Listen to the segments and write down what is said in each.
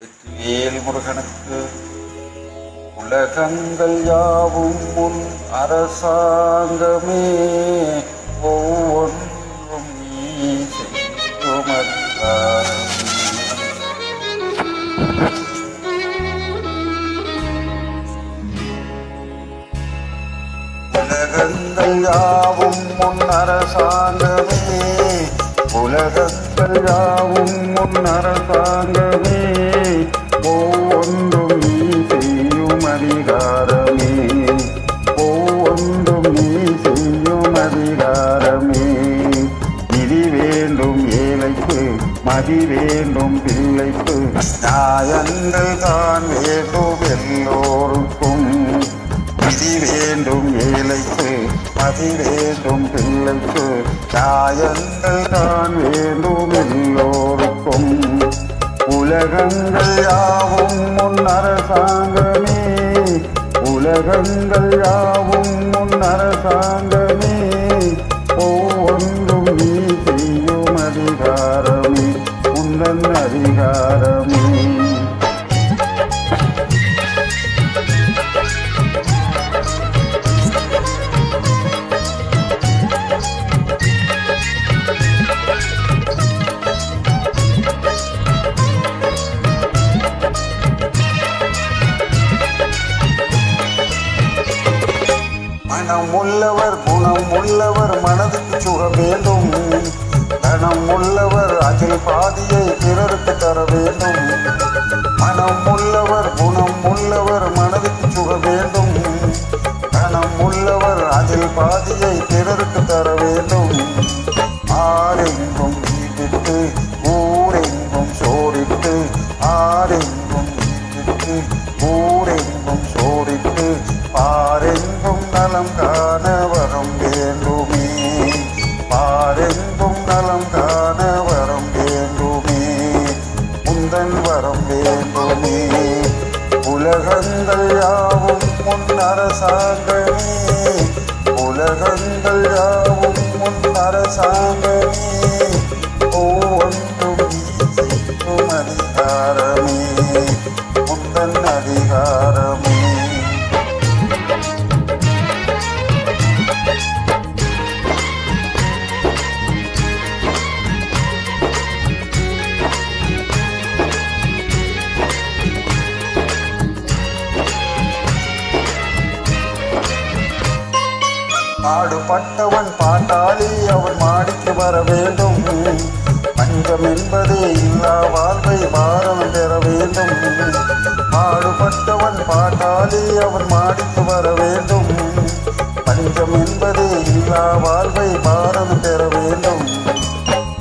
வெற்றிவேல் முருகனுக்கு உலகங்கள் யாவும் முன் அரசாங்கமே ஒவ்வொன்றும் நீ செய்யுமல்லார். உலகங்கள் யாவும் முன் அரசாங்கமே, உலகங்கள் யாவும் முன் அரசாங்கமே, ஒவ்வொன்றும் நீ செய்யும் அதிகாரமே, ஒவ்வொன்றும் நீ செய்யும் அதிகாரமே. நிதி வேண்டும் ஏழைக்கு, மதி வேண்டும் பிள்ளைக்கு, நியாயங்கள் தான் வேண்டும் எல்லோருக்கும். நிதி வேண்டும் ஏழைக்கு, மதி வேண்டும் பிள்ளைக்கு, நியாயங்கள் தான் வேண்டும் எல்லோருக்கும். உலகங்கள் யாவும் முன் அரசாங்கமே, உலகங்கள் யாவும் முன் அரசாங்கமே, ஒவ்வொன்றும் நீ செய்யும் அதிகாரமே, உந்தன் அதிகாரமே. மனம் உள்ளவர் குணம் உள்ளவர் மனதுக்கு சுக வேண்டும், தனம் உள்ளவர் அதில் பாதியை பிறருக்கு தர வேண்டும். மனம் உள்ளவர் குணம் உள்ளவர் மனதுக்கு சுக வேண்டும், தனம் உள்ளவர் அதில் பாதியை பிறருக்கு தர வேண்டும். ஆரெங்கும் வீட்டிட்டு ஊரெங்கும் சோறிட்டு, ஆரெங்கும் வீட்டிட்டு ஊரெங்கும் சோறிட்டு, பாரெங்கும் நலம் காண வரம் வேண்டுமே, பாரெங்கும் நலம் காண வரம் வேண்டுமே, முந்தன் வரம் வேண்டுமே. உலகங்கள் யாவும் முன் அரசாங்கமே, உலகங்கள் யாவும் முன் அரசாங்கமே, ஒவ்வொன்றும் நீ செய்யும் அதிகாரமே, முந்தன் அதிகாரமே. பாடுபட்டவன் பாட்டாளி அவன் மாடிக்கு வர வேண்டும், பஞ்சம் என்பதே இல்லா வாழ்வை பாரம் பெற வேண்டும். பாடுபட்டவன் பாட்டாளி அவன் மாடிக்கு வர வேண்டும், பஞ்சம் என்பதே இல்லா வாழ்வை பாரம் பெற வேண்டும்.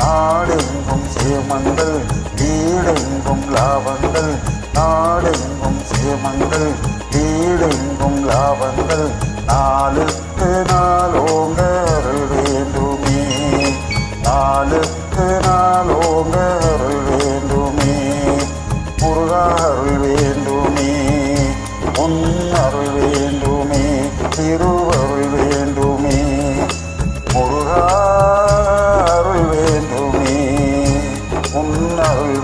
நாடெங்கும் சேமங்கள் வீடெங்கும் லாபங்கள், நாடெங்கும் சேமங்கள் வீடெங்கும் லாபங்கள், நாளுக்கு நாள் ஓங்க அருள் வேண்டுமே, நாளுக்கு நாள் ஓங்க அருள் வேண்டுமே, முருகா அருள் வேண்டுமே, உன் அருள் வேண்டுமே, திருவருள் வேண்டுமே, முருகா அருள் வேண்டுமே, உன் அருள்